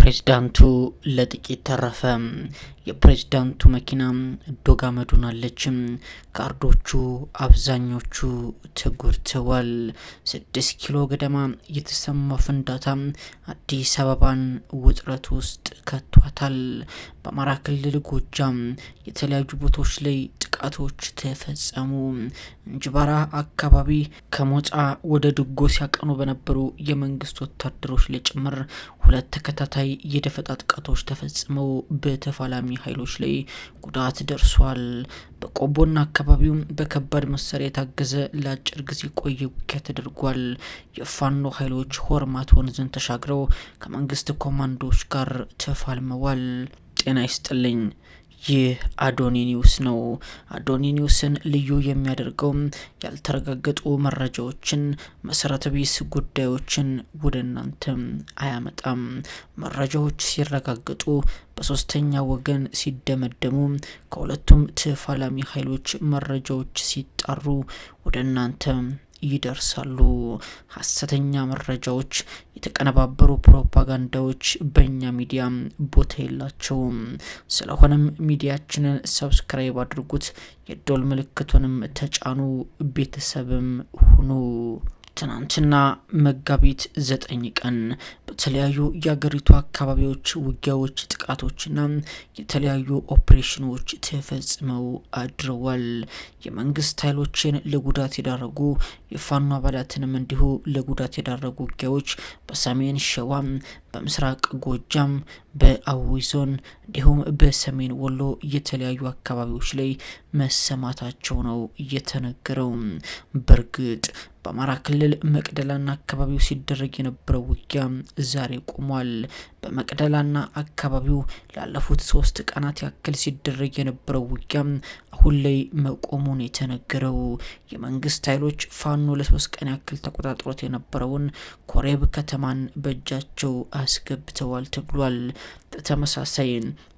ፕሬዝዳንቱ ለጥቂት ተረፈ። የፕሬዝዳንቱ መኪና ዶጋመዱን አለች። ካርዶቹ አብዛኞቹ ተጎድተዋል። 6 ኪሎ ገደማ የተሰማው ፍንዳታ አዲስ አበባን ውጥረት ውስጥ ከቷታል። በአማራ ክልል ጎጃም የተለያዩ ቦታዎች ላይ ጥቃቶች ተፈጸሙ። እንጅባራ አካባቢ ከሞጣ ወደ ድጎ ሲያቀኑ በነበሩ የመንግስት ወታደሮች ላይ ጭምር 2 ተከታታይ የደፈጣ ጥቃቶች ተፈጽመው በተፋላሚ ኃይሎች ላይ ጉዳት ደርሷል። በቆቦና አካባቢው በከባድ መሳሪያ የታገዘ ለአጭር ጊዜ ቆየ ውጊያ ተደርጓል። የፋኖ ኃይሎች ሆርማት ወንዝን ተሻግረው ከመንግስት ኮማንዶዎች ጋር ተፋልመዋል። ጤና ይስጥልኝ። ይህ አዶኒ ኒውስ ነው። አዶኒ ኒውስን ልዩ የሚያደርገው ያልተረጋገጡ መረጃዎችን፣ መሰረተ ቢስ ጉዳዮችን ወደ እናንተ አያመጣም። መረጃዎች ሲረጋገጡ በሶስተኛ ወገን ሲደመደሙ፣ ከሁለቱም ተፋላሚ ኃይሎች መረጃዎች ሲጣሩ ወደ እናንተ ይደርሳሉ። ሐሰተኛ መረጃዎች፣ የተቀነባበሩ ፕሮፓጋንዳዎች በእኛ ሚዲያ ቦታ የላቸውም። ስለሆነም ሚዲያችንን ሰብስክራይብ አድርጉት፣ የደወል ምልክቱንም ተጫኑ፣ ቤተሰብም ሁኑ። ትናንትና መጋቢት 9 ቀን በተለያዩ የአገሪቱ አካባቢዎች ውጊያዎች፣ ጥቃቶችና የተለያዩ ኦፕሬሽኖች ተፈጽመው አድረዋል። የመንግስት ኃይሎችን ለጉዳት የዳረጉ የፋኖ አባላትንም እንዲሁ ለጉዳት የዳረጉ ውጊያዎች በሰሜን ሸዋ፣ በምስራቅ ጎጃም፣ በአዊ ዞን እንዲሁም በሰሜን ወሎ የተለያዩ አካባቢዎች ላይ መሰማታቸው ነው እየተነገረው። በእርግጥ በአማራ ክልል መቅደላና አካባቢው ሲደረግ የነበረው ውጊያ ዛሬ ቆሟል። በመቅደላና አካባቢው ላለፉት 3 ቀናት ያክል ሲደረግ የነበረው ውጊያ አሁን ላይ መቆሙን የተነገረው። የመንግስት ኃይሎች ፋኖ ለ3 ቀን ያክል ተቆጣጥሮት የነበረውን ኮሬብ ከተማን በእጃቸው አስገብተዋል ተብሏል። በተመሳሳይ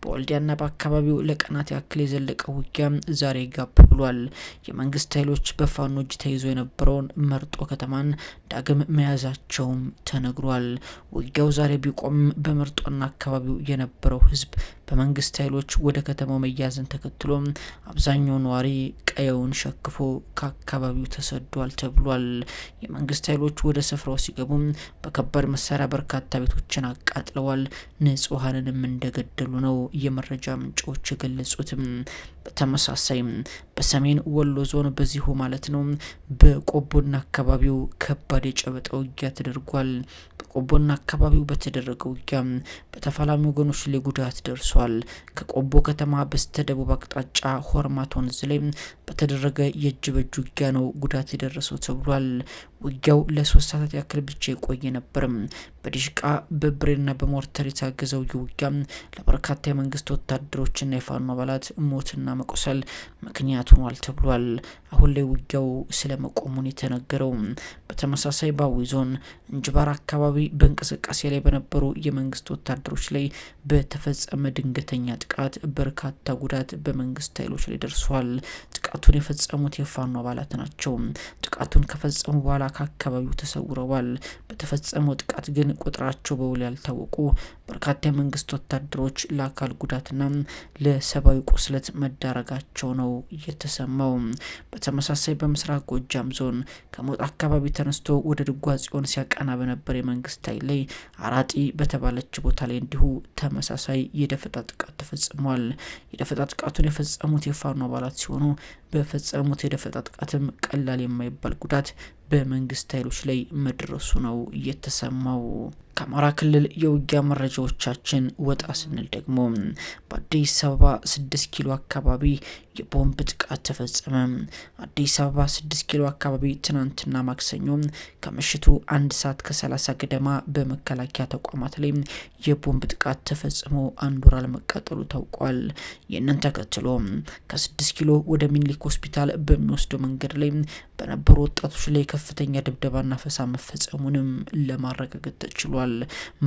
በወልዲያና በአካባቢው ለቀናት ያክል የዘለቀ ውጊያ ዛሬ ጋብ ብሏል። የመንግስት ኃይሎች በፋኖ እጅ ተይዞ የነበረውን መርጦ ከተማን ዳግም መያዛቸውም ተነግሯል። ውጊያው ዛሬ ቢቆም በመርጦና አካባቢው የነበረው ህዝብ በመንግስት ኃይሎች ወደ ከተማው መያዝን ተከትሎ አብዛኛው ነዋሪ ቀየውን ሸክፎ ከአካባቢው ተሰዷል ተብሏል። የመንግስት ኃይሎች ወደ ስፍራው ሲገቡ በከባድ መሳሪያ በርካታ ቤቶችን አቃጥለዋል፣ ንጹሃንንም እንደገደሉ ነው የመረጃ ምንጮች የገለጹትም። በተመሳሳይ በሰሜን ወሎ ዞን በዚሁ ማለት ነው በቆቦና አካባቢው ከባድ የጨበጣ ውጊያ ተደርጓል። በቆቦና አካባቢው በተደረገው ውጊያ በተፋላሚ ወገኖች ላይ ጉዳት ደርሷል። ከቆቦ ከተማ በስተደቡብ አቅጣጫ ሆርማት ወንዝ ላይ በተደረገ የእጅ በእጅ ውጊያ ነው ጉዳት የደረሰው ተብሏል። ውጊያው ለ3 ሰዓታት ያክል ብቻ የቆየ ነበርም። በዲሽቃ በብሬና በሞርተር የታገዘው ውጊያ ለበርካታ የመንግስት ወታደሮችና የፋኖ አባላት ሞትና መቆሰል ምክንያት ሆኗል ተብሏል። አሁን ላይ ውጊያው ስለመቆሙን የተነገረው። በተመሳሳይ በአዊ ዞን እንጅባራ አካባቢ በእንቅስቃሴ ላይ በነበሩ የመንግስት ወታደሮች ላይ በተፈጸመ ድንገተኛ ጥቃት በርካታ ጉዳት በመንግስት ኃይሎች ላይ ደርሷል። ጥቃቱን የፈጸሙት የፋኖ አባላት ናቸው። ጥቃቱን ከፈጸሙ በኋላ ከአካባቢው ተሰውረዋል። በተፈጸመው ጥቃት ግን ቁጥራቸው በውል ያልታወቁ በርካታ የመንግስት ወታደሮች ለአካል ጉዳትና ለሰብአዊ ቁስለት መዳረጋቸው ነው የተሰማው። በተመሳሳይ በምስራቅ ጎጃም ዞን ከሞጣ አካባቢ ተነስቶ ወደ ድጓ ጽዮን ሲያቀና በነበር የመንግስት ኃይል ላይ አራጢ በተባለች ቦታ ላይ እንዲሁ ተመሳሳይ የደፈጣ ጥቃት ተፈጽሟል። የደፈጣ ጥቃቱን የፈጸሙት የፋኖ አባላት ሲሆኑ በፈጸሙት የደፈጣ ጥቃትም ቀላል የማይባል ጉዳት በመንግስት ኃይሎች ላይ መድረሱ ነው የተሰማው። ከአማራ ክልል የውጊያ መረጃዎቻችን ወጣ ስንል ደግሞ በአዲስ አበባ 6 ኪሎ አካባቢ የቦምብ ጥቃት ተፈጸመ። አዲስ አበባ 6 ኪሎ አካባቢ ትናንትና ማክሰኞ ከምሽቱ 1 ሰዓት ከ30 ገደማ በመከላከያ ተቋማት ላይ የቦምብ ጥቃት ተፈጽሞ 1 ወር አለመቃጠሉ ታውቋል። ይህንን ተከትሎ ከ6 ኪሎ ወደ ሚኒሊክ ሆስፒታል በሚወስደው መንገድ ላይ በነበሩ ወጣቶች ላይ ከፍተኛ ድብደባና ፈሳ መፈጸሙንም ለማረጋገጥ ተችሏል።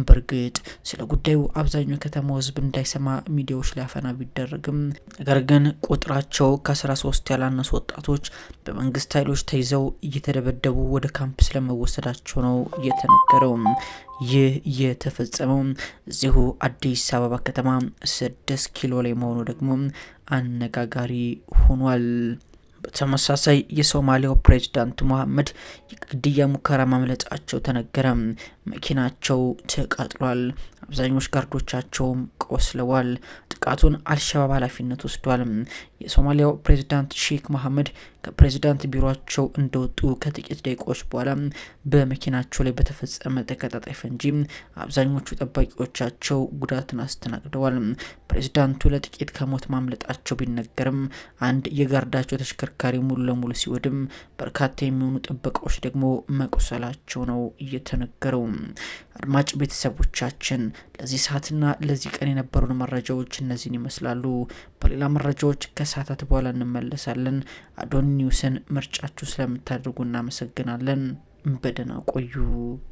በርግጥ ስለ ጉዳዩ አብዛኛው ከተማው ህዝብ እንዳይሰማ ሚዲያዎች ላይ አፈና ቢደረግም ነገር ግን ቁጥራቸው ከ13 ያላነሱ ወጣቶች በመንግስት ኃይሎች ተይዘው እየተደበደቡ ወደ ካምፕ ስለመወሰዳቸው ነው የተነገረው። ይህ የተፈጸመው እዚሁ አዲስ አበባ ከተማ 6 ኪሎ ላይ መሆኑ ደግሞ አነጋጋሪ ሆኗል። በተመሳሳይ የሶማሊያው ፕሬዝዳንት መሐመድ የግድያ ሙከራ ማምለጣቸው ተነገረ። መኪናቸው ተቃጥሏል። አብዛኞቹ ጋርዶቻቸውም ቆስለዋል። ጥቃቱን አልሸባብ ኃላፊነት ወስዷል። የሶማሊያው ፕሬዝዳንት ሼክ መሐመድ ከፕሬዝዳንት ቢሮቸው እንደወጡ ከጥቂት ደቂቃዎች በኋላ በመኪናቸው ላይ በተፈጸመ ተከታታይ ፈንጂ አብዛኞቹ ጠባቂዎቻቸው ጉዳትን አስተናግደዋል። ፕሬዝዳንቱ ለጥቂት ከሞት ማምለጣቸው ቢነገርም አንድ የጋርዳቸው ተሽከርካሪ ሙሉ ለሙሉ ሲወድም በርካታ የሚሆኑ ጥበቃዎች ደግሞ መቆሰላቸው ነው እየተነገረው። አድማጭ ቤተሰቦቻችን ለዚህ ሰዓትና ለዚህ ቀን የነበሩን መረጃዎች እነዚህን ይመስላሉ። በሌላ መረጃዎች ከሰዓታት በኋላ እንመለሳለን። አዶኒ ኒውስን ምርጫችሁ ስለምታደርጉ እናመሰግናለን። በደህና ቆዩ።